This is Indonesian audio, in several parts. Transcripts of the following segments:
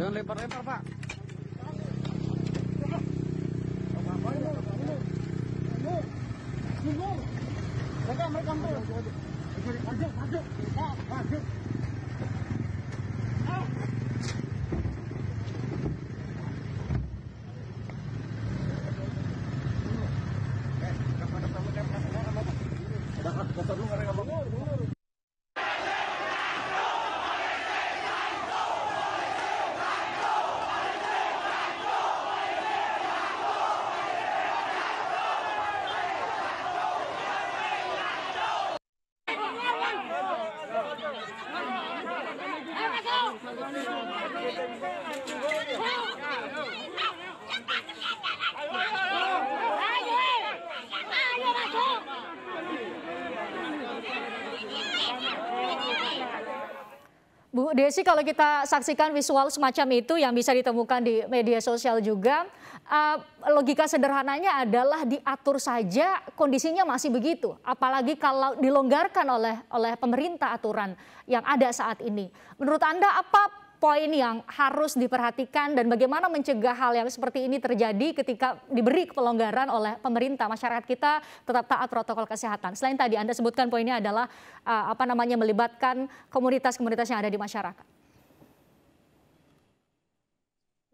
Jangan lempar-lempar, Pak. Bu Desi, kalau kita saksikan visual semacam itu yang bisa ditemukan di media sosial juga, logika sederhananya adalah diatur saja kondisinya masih begitu. Apalagi kalau dilonggarkan oleh pemerintah aturan yang ada saat ini. Menurut Anda apa poin yang harus diperhatikan dan bagaimana mencegah hal yang seperti ini terjadi ketika diberi pelonggaran oleh pemerintah, masyarakat kita tetap taat protokol kesehatan. Selain tadi Anda sebutkan poinnya adalah melibatkan komunitas-komunitas yang ada di masyarakat.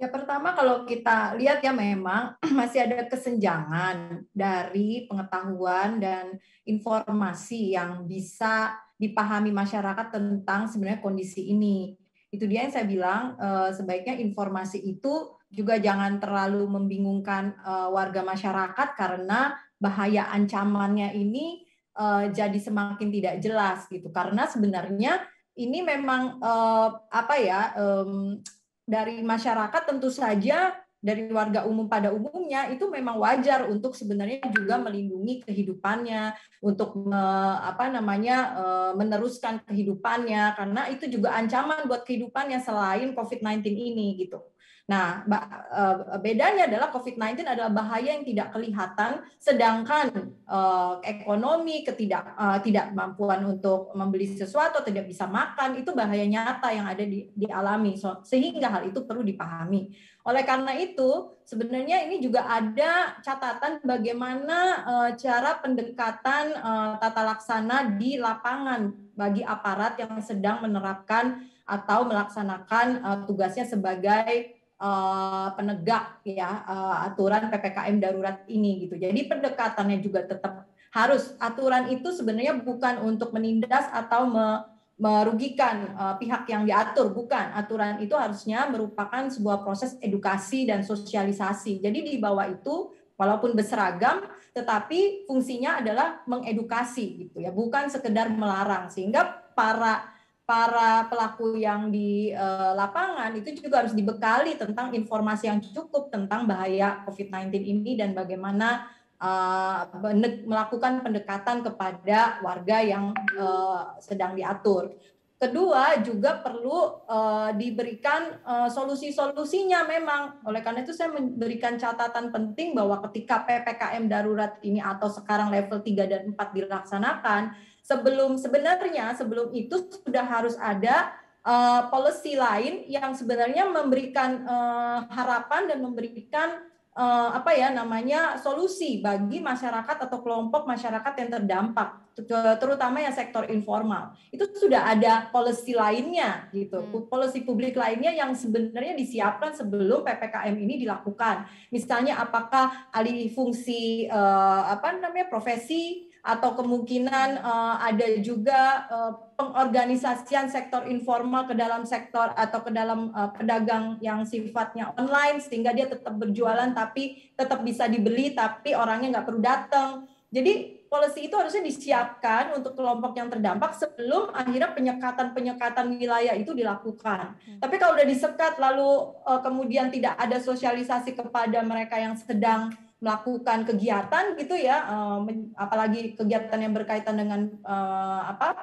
Ya, pertama kalau kita lihat ya memang masih ada kesenjangan dari pengetahuan dan informasi yang bisa dipahami masyarakat tentang sebenarnya kondisi ini. Itu dia yang saya bilang, sebaiknya informasi itu juga jangan terlalu membingungkan warga masyarakat karena bahaya ancamannya ini jadi semakin tidak jelas gitu. Karena sebenarnya ini memang dari masyarakat tentu saja, dari warga umum pada umumnya itu memang wajar untuk sebenarnya juga melindungi kehidupannya, untuk meneruskan kehidupannya, karena itu juga ancaman buat kehidupannya selain COVID-19 ini gitu. Nah, bedanya adalah COVID-19 adalah bahaya yang tidak kelihatan, sedangkan ekonomi, ketidakmampuan untuk membeli sesuatu, tidak bisa makan, itu bahaya nyata yang ada dialami. Sehingga hal itu perlu dipahami. Oleh karena itu, sebenarnya ini juga ada catatan bagaimana cara pendekatan tata laksana di lapangan bagi aparat yang sedang menerapkan atau melaksanakan tugasnya sebagai penegak ya aturan PPKM darurat ini gitu. Jadi pendekatannya juga tetap harus, aturan itu sebenarnya bukan untuk menindas atau merugikan pihak yang diatur, bukan. Aturan itu harusnya merupakan sebuah proses edukasi dan sosialisasi. Jadi di bawah itu walaupun berseragam tetapi fungsinya adalah mengedukasi gitu ya, bukan sekedar melarang, sehingga para pelaku yang di lapangan itu juga harus dibekali tentang informasi yang cukup tentang bahaya COVID-19 ini dan bagaimana melakukan pendekatan kepada warga yang sedang diatur. Kedua, juga perlu diberikan solusi-solusinya memang. Oleh karena itu saya memberikan catatan penting bahwa ketika PPKM darurat ini atau sekarang level 3 dan 4 dilaksanakan, sebelum itu sudah harus ada policy lain yang sebenarnya memberikan harapan dan memberikan solusi bagi masyarakat atau kelompok masyarakat yang terdampak, terutama yang sektor informal. Itu sudah ada policy lainnya gitu, policy publik lainnya yang sebenarnya disiapkan sebelum PPKM ini dilakukan. Misalnya apakah alih fungsi profesi, atau kemungkinan ada juga pengorganisasian sektor informal ke dalam sektor atau ke dalam pedagang yang sifatnya online sehingga dia tetap berjualan tapi tetap bisa dibeli tapi orangnya nggak perlu datang. Jadi policy itu harusnya disiapkan untuk kelompok yang terdampak sebelum akhirnya penyekatan wilayah itu dilakukan. Tapi kalau udah disekat lalu kemudian tidak ada sosialisasi kepada mereka yang sedang melakukan kegiatan gitu ya, apalagi kegiatan yang berkaitan dengan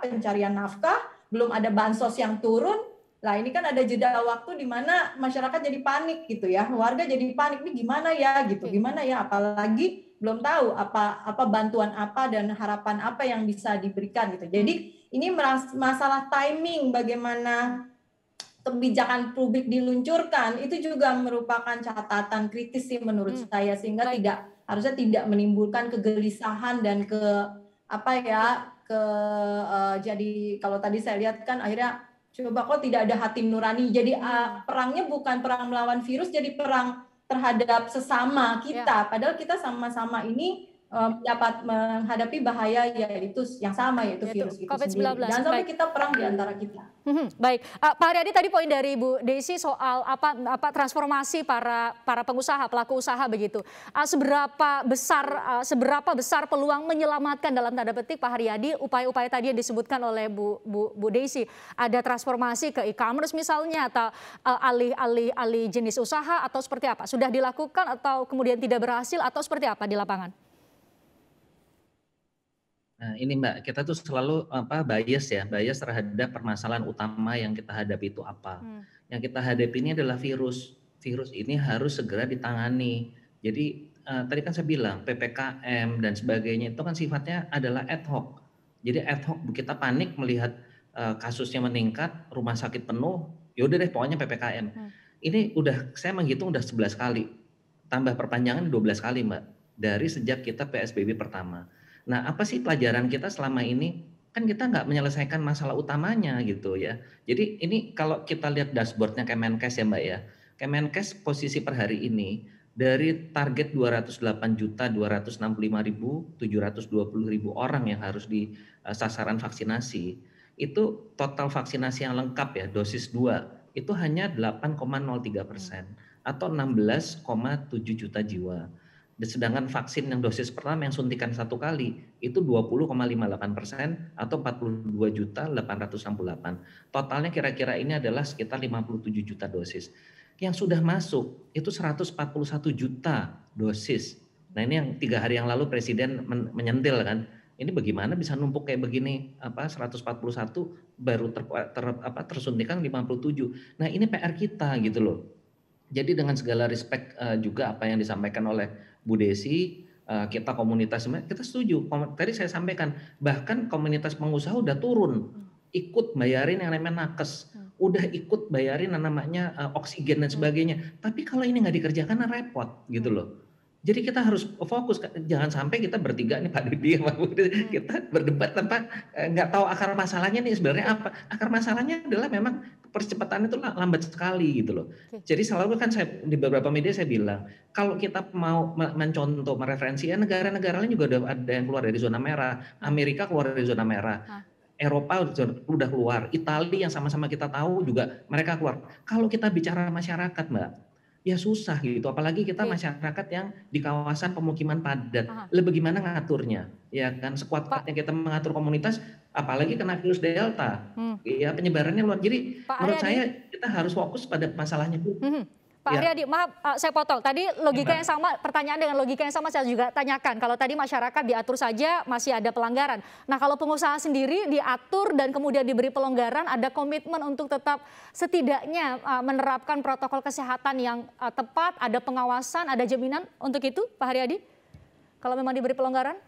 pencarian nafkah, belum ada bansos yang turun. Lah ini kan ada jeda waktu di mana masyarakat jadi panik gitu ya, warga jadi panik, nih gimana ya gitu, gimana ya, apalagi belum tahu apa bantuan apa dan harapan apa yang bisa diberikan gitu. Jadi ini masalah timing, bagaimana kebijakan publik diluncurkan itu juga merupakan catatan kritis sih menurut saya, sehingga harusnya tidak menimbulkan kegelisahan dan jadi kalau tadi saya lihat kan akhirnya coba kok tidak ada hati nurani, jadi perangnya bukan perang melawan virus, jadi perang terhadap sesama kita, padahal kita sama-sama ini dapat menghadapi bahaya yaitu yang sama, yaitu virus itu sendiri. Jangan sampai kita perang di antara kita. Baik, Pak Haryadi, tadi poin dari Bu Desi soal apa transformasi para pengusaha, pelaku usaha begitu. Seberapa besar peluang menyelamatkan dalam tanda petik Pak Haryadi upaya-upaya tadi yang disebutkan oleh Bu Desi, ada transformasi ke e-commerce misalnya atau alih jenis usaha atau seperti apa? Sudah dilakukan atau kemudian tidak berhasil atau seperti apa di lapangan? Nah ini Mbak, kita tuh selalu bias terhadap permasalahan utama yang kita hadapi itu apa. Yang kita hadapi ini adalah virus. Virus ini harus segera ditangani. Jadi tadi kan saya bilang PPKM dan sebagainya itu kan sifatnya adalah ad hoc. Jadi ad hoc kita panik melihat kasusnya meningkat, rumah sakit penuh, yaudah deh pokoknya PPKM. Ini saya menghitung udah 11 kali. Tambah perpanjangan 12 kali Mbak. Dari sejak kita PSBB pertama. Nah, apa sih pelajaran kita selama ini? Kan kita nggak menyelesaikan masalah utamanya gitu ya. Jadi ini kalau kita lihat dashboardnya Kemenkes ya Mbak ya. Kemenkes posisi per hari ini dari target 208.265.720 orang yang harus di sasaran vaksinasi, itu total vaksinasi yang lengkap ya, dosis 2, itu hanya 8,03% atau 16,7 juta jiwa. Sedangkan vaksin yang dosis pertama yang suntikan 1 kali itu 20,58% atau 42.868. Totalnya kira-kira ini adalah sekitar 57 juta dosis. Yang sudah masuk itu 141 juta dosis. Nah ini yang 3 hari yang lalu Presiden menyentil kan. Ini bagaimana bisa numpuk kayak begini, 141 baru tersuntikan 57. Nah ini PR kita gitu loh. Jadi dengan segala respect juga apa yang disampaikan oleh Bu Desi, kita komunitas, kita setuju. Tadi saya sampaikan, bahkan komunitas pengusaha udah turun, ikut bayarin yang namanya nakes, udah ikut bayarin yang namanya oksigen dan sebagainya. Tapi kalau ini nggak dikerjakan repot gitu loh. Jadi kita harus fokus, jangan sampai kita bertiga nih Pak Didi, kita berdebat tanpa nggak tahu akar masalahnya nih sebenarnya apa. Akar masalahnya adalah memang percepatan itu lambat sekali gitu loh. Jadi selalu kan saya di beberapa media saya bilang, kalau kita mau mencontoh, mereferensi, ya negara-negara lain juga ada yang keluar dari zona merah. Amerika keluar dari zona merah. Eropa udah keluar. Italia yang sama-sama kita tahu juga mereka keluar. Kalau kita bicara masyarakat Mbak, ya susah gitu, apalagi kita masyarakat yang di kawasan pemukiman padat. Bagaimana ngaturnya? Ya kan sekuat-kuatnya kita mengatur komunitas, apalagi kena virus Delta. Ya penyebarannya luar. Jadi menurut saya kita harus fokus pada masalahnya dulu. Pak Haryadi, maaf saya potong. Tadi logika yang sama, pertanyaan dengan logika yang sama saya juga tanyakan. Kalau tadi masyarakat diatur saja masih ada pelanggaran. Nah kalau pengusaha sendiri diatur dan kemudian diberi pelonggaran, ada komitmen untuk tetap setidaknya menerapkan protokol kesehatan yang tepat, ada pengawasan, ada jaminan untuk itu Pak Haryadi? Kalau memang diberi pelonggaran?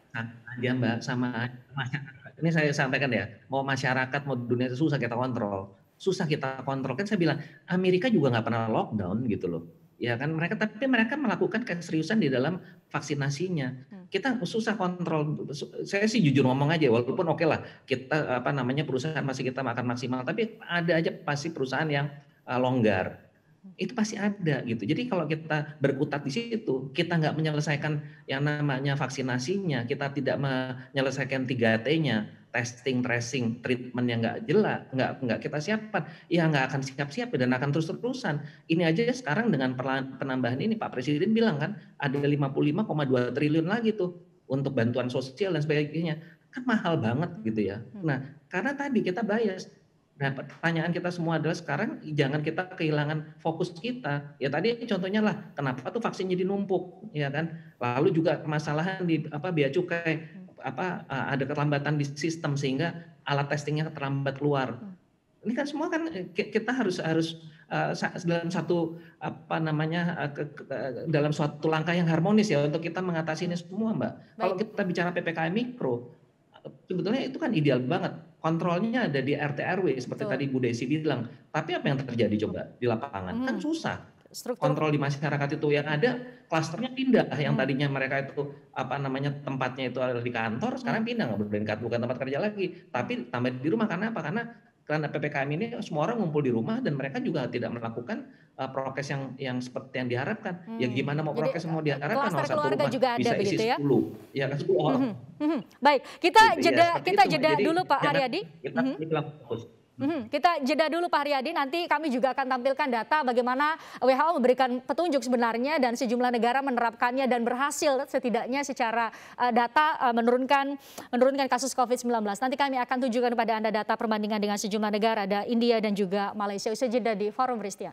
Ya Mbak, sama masyarakat. Ini saya sampaikan ya, mau masyarakat mau dunia itu susah kita kontrol. Susah kita kontrol, kan saya bilang Amerika juga nggak pernah lockdown gitu loh, ya kan tapi mereka melakukan keseriusan di dalam vaksinasinya. Kita susah kontrol. Saya sih jujur ngomong aja, walaupun oke lah kita perusahaan masih kita akan maksimal, tapi ada aja pasti perusahaan yang longgar. Itu pasti ada gitu. Jadi kalau kita berkutat di situ, kita nggak menyelesaikan yang namanya vaksinasinya, kita tidak menyelesaikan 3T-nya, testing, tracing, treatment yang nggak jelas, nggak kita siapkan, ya nggak akan siap-siap dan akan terus-terusan. Ini aja sekarang dengan penambahan ini Pak Presiden bilang kan ada 55,2 triliun lagi tuh untuk bantuan sosial dan sebagainya, kan mahal banget gitu ya. Nah karena tadi kita bias. Nah pertanyaan kita semua adalah sekarang jangan kita kehilangan fokus kita. Ya tadi contohnya lah kenapa tuh vaksin jadi numpuk, ya kan. Lalu juga permasalahan di bea cukai, ada keterlambatan di sistem sehingga alat testingnya terlambat keluar. Ini kan semua kan kita harus dalam satu dalam suatu langkah yang harmonis ya untuk kita mengatasi ini semua Mbak. Kalau kita bicara PPKM mikro, sebetulnya itu kan ideal banget. kontrolnya ada di RT RW seperti Betul. tadi Bu Desi bilang. Tapi apa yang terjadi coba di lapangan? Kan susah. Struktur. Kontrol di masyarakat itu yang ada klasternya pindah, yang Hmm. tadinya mereka itu apa namanya tempatnya itu ada di kantor, sekarang pindah nggak bukan tempat kerja lagi, tapi tambah di rumah. Karena apa? Karena PPKM ini semua orang ngumpul di rumah dan mereka juga tidak melakukan prokes yang seperti yang diharapkan. Ya gimana mau Jadi prokes mau diharapkan kalau klaster satu keluarga rumah juga ada bisa isi begitu ya? 10, ya kan 10 orang. Baik, Gitu ya, seperti kita itu, Mbak. jeda Jadi dulu Pak jangan Haryadi. kita bilang fokus. Kita jeda dulu Pak Haryadi, nanti kami juga akan tampilkan data bagaimana WHO memberikan petunjuk sebenarnya dan sejumlah negara menerapkannya dan berhasil setidaknya secara data menurunkan kasus COVID-19. Nanti kami akan tunjukkan kepada Anda data perbandingan dengan sejumlah negara, ada India dan juga Malaysia. Usai jeda di Forum Christian.